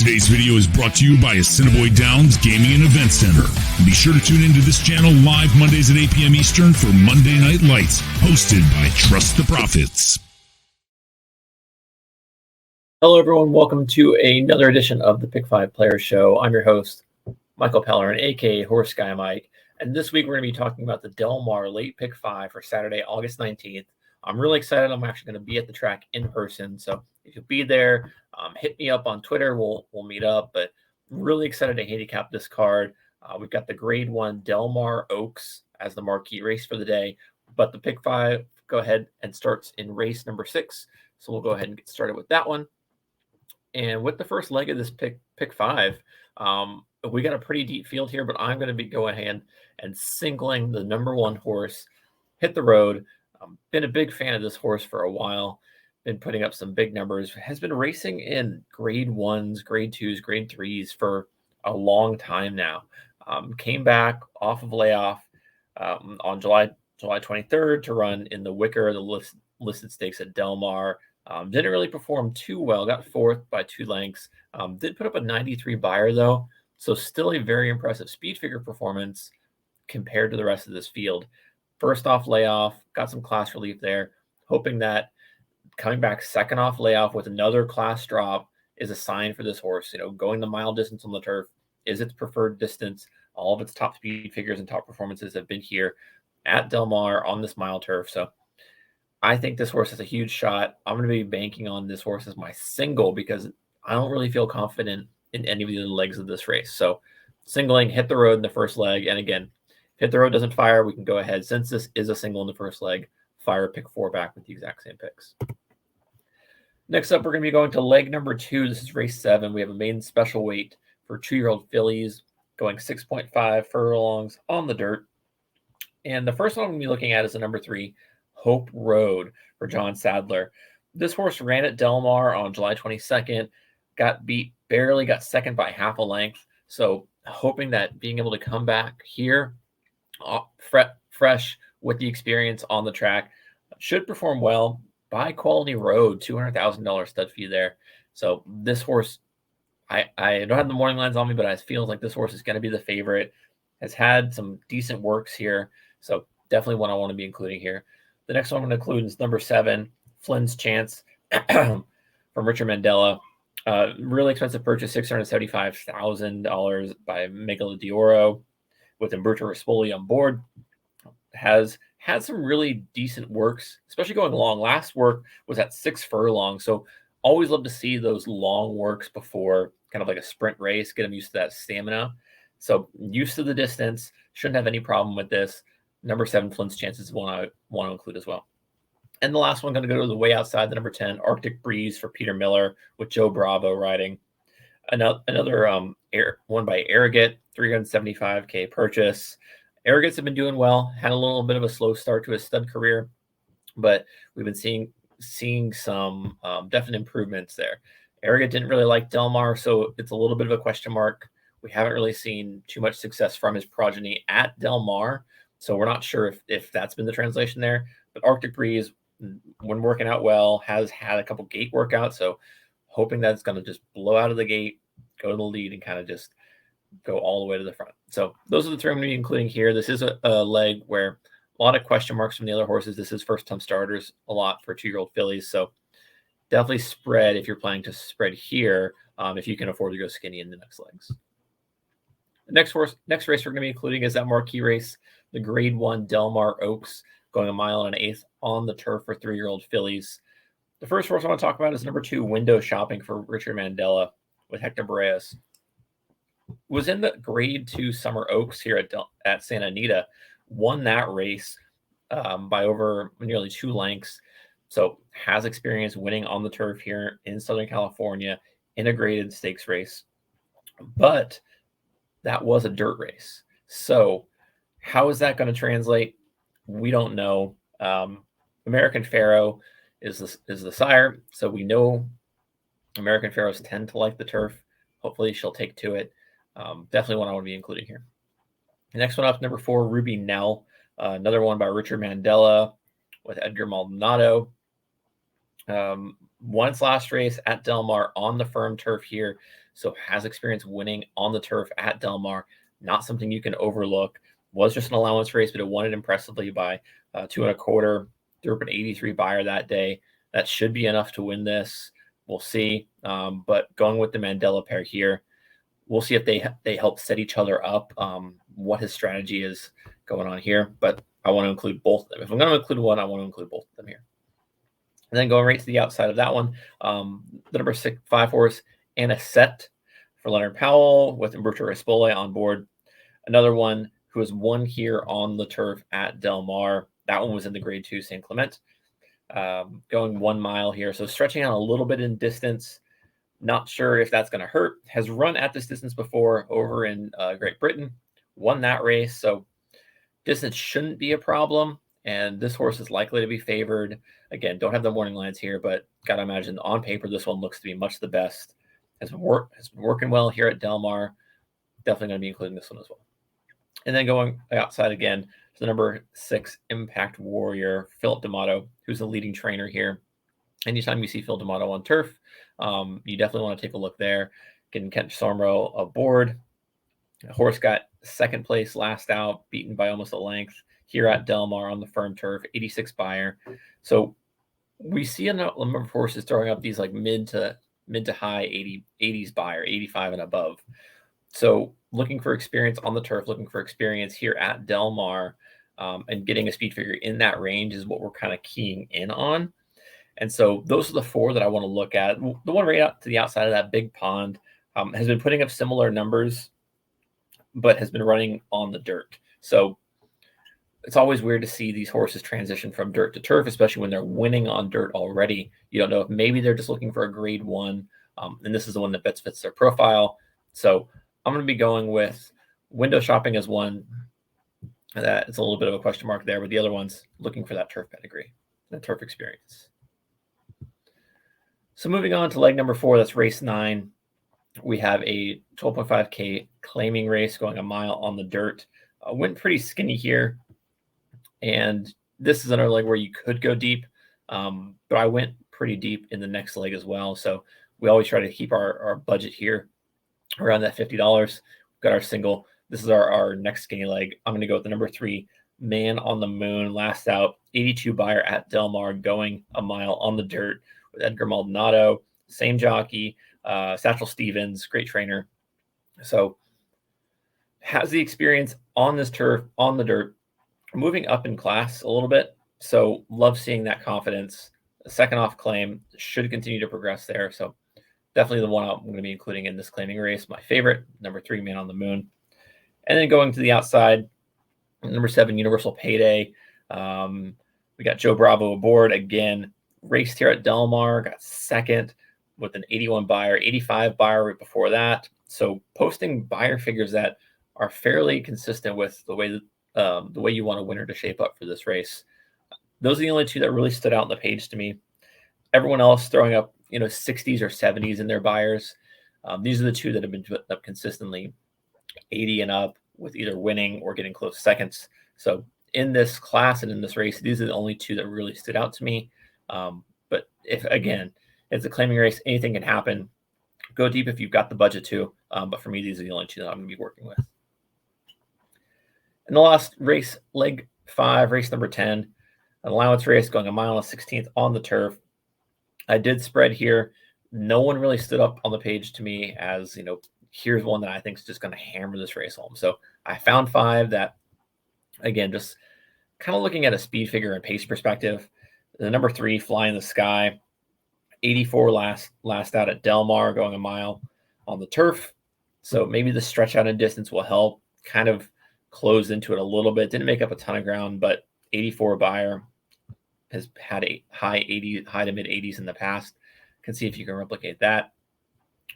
Today's video is brought to you by Assiniboia Downs Gaming and Event Center. And be sure to tune into this channel live Mondays at 8 p.m. Eastern for Monday Night Lights, hosted by Trust the Profits. Hello, everyone. Welcome to another edition of the Pick 5 Players Show. I'm your host, Michael Pellerin, aka Horse Guy Mike. And this week we're going to be talking about the Del Mar Late Pick 5 for Saturday, August 19th. I'm really excited. I'm actually going to be at the track in person. So if you'll be there, hit me up on Twitter. We'll meet up. But I'm really excited to handicap this card. We've got the Grade 1 Del Mar Oaks as the marquee race for the day. But the Pick 5 go ahead and starts in race number 6. So we'll go ahead and get started with that one. And with the first leg of this pick 5, we got a pretty deep field here, but I'm going to be going ahead and singling the number 1 horse, Hit the Road. Been a big fan of this horse for a while. Been putting up some big numbers. Has been racing in grade 1s, grade 2s, grade 3s for a long time now. Came back off of layoff on July 23rd to run in the Wicker, the listed stakes at Del Mar. Didn't really perform too well. Got 4th by 2 lengths. Did put up a 93 buyer though, so still a very impressive speed figure performance compared to the rest of this field. First off layoff, got some class relief there. Hoping that coming back second off layoff with another class drop is a sign for this horse. You know, going the mile distance on the turf is its preferred distance. All of its top speed figures and top performances have been here at Del Mar on this mile turf. So I think this horse has a huge shot. I'm going to be banking on this horse as my single because I don't really feel confident in any of the legs of this race. So singling, Hit the Road in the first leg. And again, Hit the Road doesn't fire, we can go ahead. Since this is a single in the first leg, fire pick 4 back with the exact same picks. Next up, we're going to be going to leg number 2. This is race 7. We have a maiden special weight for 2-year-old fillies going 6.5 furlongs on the dirt. And the first one I'm going to be looking at is the number 3, Hope Road for John Sadler. This horse ran at Del Mar on July 22nd, got beat barely, got second by half a length. So hoping that being able to come back here fresh with the experience on the track should perform well. By Quality Road, $200,000 stud fee there. So this horse, I don't have the morning lines on me, but I feel like this horse is going to be the favorite. Has had some decent works here, so definitely one I want to be including here. The next one I'm going to include is number 7, Flynn's Chance from Richard Mandella. Really expensive purchase, $675,000 by Megala Dioro with Umberto Rispoli on board. Has had some really decent works, especially going long. Last work was at 6 furlongs, so always love to see those long works before kind of like a sprint race, get them used to that stamina. So used to the distance, shouldn't have any problem with this. Number 7, Flynn's Chances is one I want to include as well. And the last one, going to go to the way outside, the number 10, Arctic Breeze for Peter Miller with Joe Bravo riding. Another one by Arrogate, $375K purchase. Arrogates have been doing well, had a little bit of a slow start to his stud career, but we've been seeing some definite improvements there. Arrogate didn't really like Del Mar, so it's a little bit of a question mark. We haven't really seen too much success from his progeny at Del Mar, so we're not sure if that's been the translation there. But Arctic Breeze, when working out well, has had a couple gate workouts, so hoping that it's going to just blow out of the gate, go to the lead, and kind of just go all the way to the front. So those are the 3 I'm going to be including here. This is a leg where a lot of question marks from the other horses. This is first-time starters a lot for 2-year-old fillies, so definitely spread if you're planning to spread here, if you can afford to go skinny in the next legs. The next race we're going to be including is that marquee race, the Grade 1 Del Mar Oaks, going 1 1/8 on the turf for 3-year-old fillies. The first horse I want to talk about is number 2, Window Shopping for Richard Mandella with Hector Boreas. Was in the Grade 2 Summer Oaks here at Santa Anita, won that race by over nearly 2 lengths. So has experience winning on the turf here in Southern California in a graded stakes race. But that was a dirt race. So how is that going to translate? We don't know. American Pharoah is the sire, so we know American Pharoahs tend to like the turf. Hopefully she'll take to it. Definitely one I want to be including here. The next one up, number 4, Ruby Nell. Another one by Richard Mandella with Edgar Maldonado. won its last race at Del Mar on the firm turf here, so has experience winning on the turf at Del Mar. Not something you can overlook. Was just an allowance race, but it won it impressively by 2 1/4. Threw up an 83 Beyer that day. That should be enough to win this. We'll see. But going with the Mandella pair here, we'll see if they help set each other up, what his strategy is going on here. But I want to include both of them. If I'm going to include one, I want to include both of them here. And then going right to the outside of that one, the number 5 horse, Anisette for Leonard Powell with Umberto Rispoli on board. Another one who has won here on the turf at Del Mar. That one was in the grade 2 St. Clement. Going 1 mile here. So stretching out a little bit in distance. Not sure if that's going to hurt. Has run at this distance before over in Great Britain. Won that race. So distance shouldn't be a problem. And this horse is likely to be favored. Again, don't have the warning lines here, but got to imagine on paper, this one looks to be much the best. Has been working well here at Del Mar. Definitely going to be including this one as well. And then going outside again to the number 6 Impact Warrior, Philip D'Amato, who's the leading trainer here. Anytime you see Phil D'Amato on turf, you definitely want to take a look there. Getting Kent Sormo aboard. The horse got second place last out, beaten by almost a length here at Del Mar on the firm turf, 86 Beyer. So we see a number of horses throwing up these like mid to high 80s Beyer, 85 and above. So looking for experience on the turf, looking for experience here at Del Mar, and getting a speed figure in that range is what we're kind of keying in on. And so those are the 4 that I want to look at. The one right out to the outside of that Big Pond has been putting up similar numbers, but has been running on the dirt. So it's always weird to see these horses transition from dirt to turf, especially when they're winning on dirt already. You don't know if maybe they're just looking for a grade 1, and this is the one that best fits their profile. So I'm going to be going with window shopping as one. That it's a little bit of a question mark there, but the other one's looking for that turf pedigree, that turf experience. So moving on to leg number 4, that's race 9. We have a 12.5K claiming race going a mile on the dirt. Went pretty skinny here. And this is another leg where you could go deep, but I went pretty deep in the next leg as well. So we always try to keep our budget here around that $50. We've got our single. This is our next skinny leg. I'm going to go with the number 3, Man on the Moon, last out, 82 Beyer at Del Mar, going a mile on the dirt with Edgar Maldonado, same jockey, Satchel Stevens, great trainer. So has the experience on this turf, on the dirt, moving up in class a little bit. So love seeing that confidence. A second off claim should continue to progress there. So definitely the one I'm going to be including in this claiming race. My favorite, number 3, Man on the Moon. And then going to the outside, number 7, Universal Payday. We got Joe Bravo aboard again. Raced here at Del Mar, got second with an 81 Beyer, 85 Beyer right before that. So posting Beyer figures that are fairly consistent with the way you want a winner to shape up for this race. Those are the only 2 that really stood out on the page to me. Everyone else throwing up, 60s or 70s in their Beyers. These are the 2 that have been put up consistently 80 and up with either winning or getting close seconds. So in this class and in this race, these are the only 2 that really stood out to me. But if, again, it's a claiming race, anything can happen. Go deep if you've got the budget to. But for me, these are the only 2 that I'm going to be working with. And the last race, leg 5, race number 10, an allowance race going a mile and 16th on the turf. I did spread here. No one really stood up on the page to me as, here's one that I think is just going to hammer this race home. So I found 5 that, again, just kind of looking at a speed figure and pace perspective. The number 3, Fly in the Sky, 84 last out at Del Mar, going a mile on the turf. So maybe the stretch out in distance will help. Kind of closed into it a little bit. Didn't make up a ton of ground, but 84 Beyer has had a high to mid 80s in the past. Can see if you can replicate that.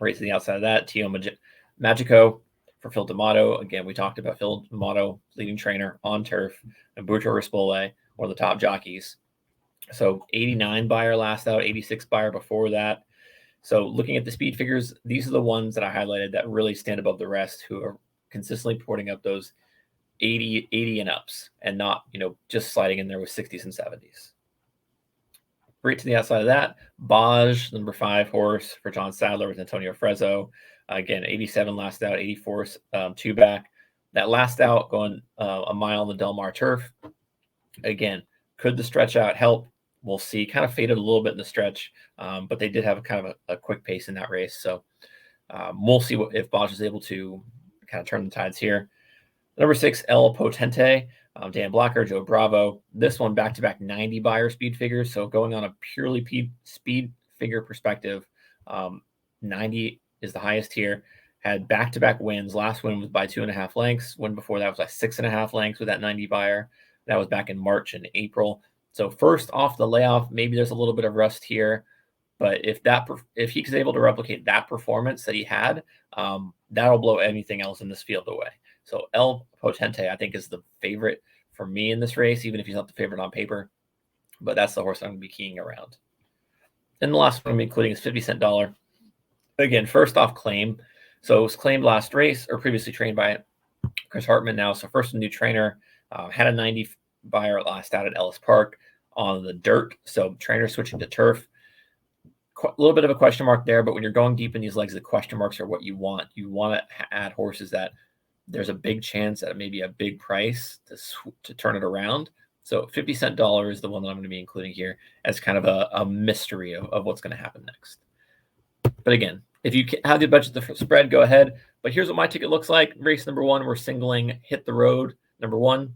Right to the outside of that, Tio Magico for Phil D'Amato. Again, we talked about Phil D'Amato, leading trainer on turf, and Umberto Rispoli, one of the top jockeys. So 89 Beyer last out, 86 Beyer before that. So looking at the speed figures, these are the ones that I highlighted that really stand above the rest, who are consistently putting up those 80 and ups and not, just sliding in there with 60s and 70s. Right to the outside of that, Baj, number 5 horse for John Sadler with Antonio Frezzo. Again, 87 last out, 84 2 back. That last out going a mile on the Del Mar turf. Again, could the stretch out help? We'll see. Kind of faded a little bit in the stretch, but they did have a quick pace in that race. So we'll see if Baj is able to kind of turn the tides here. Number 6, El Potente, Dan Blacker, Joe Bravo. This one back-to-back 90 buyer speed figures. So going on a purely speed figure perspective, 90 is the highest here. Had back-to-back wins. Last win was by 2.5 lengths. Win before that was like 6.5 lengths with that 90 buyer. That was back in March and April. So first off the layoff, maybe there's a little bit of rust here, but if he's able to replicate that performance that he had, that'll blow anything else in this field away. So El Potente, I think, is the favorite for me in this race, even if he's not the favorite on paper. But that's the horse I'm going to be keying around. And the last one I'm including is 50 Cent Dollar. Again, first off, claim. So it was claimed last race, or previously trained by Chris Hartman now. So first a new trainer, had a 90 buyer last out at Ellis Park on the dirt. So trainer switching to turf. A little bit of a question mark there, but when you're going deep in these legs, the question marks are what you want. You want to add horses that there's a big chance at maybe a big price to turn it around. So 50 Cent Dollar is the one that I'm going to be including here as kind of a mystery of what's going to happen next. But again, if you have the budget to spread, go ahead. But here's what my ticket looks like. Race number 1, we're singling Hit the Road, number 1.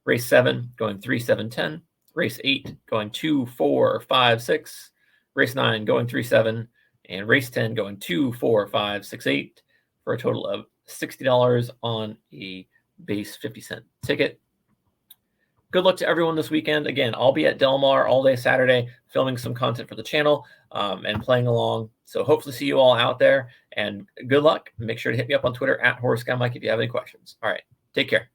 Race 7, going 3, 7, 10. Race 8, going 2, 4, 5, 6. Race 9, going 3, 7. And race 10, going 2, 4, 5, 6, 8. For a total of $60 on a base 50 cent ticket. Good luck to everyone this weekend. Again, I'll be at Del Mar all day Saturday filming some content for the channel and playing along. So hopefully see you all out there, and good luck. Make sure to hit me up on Twitter at HorseGuyMike if you have any questions. All right, take care.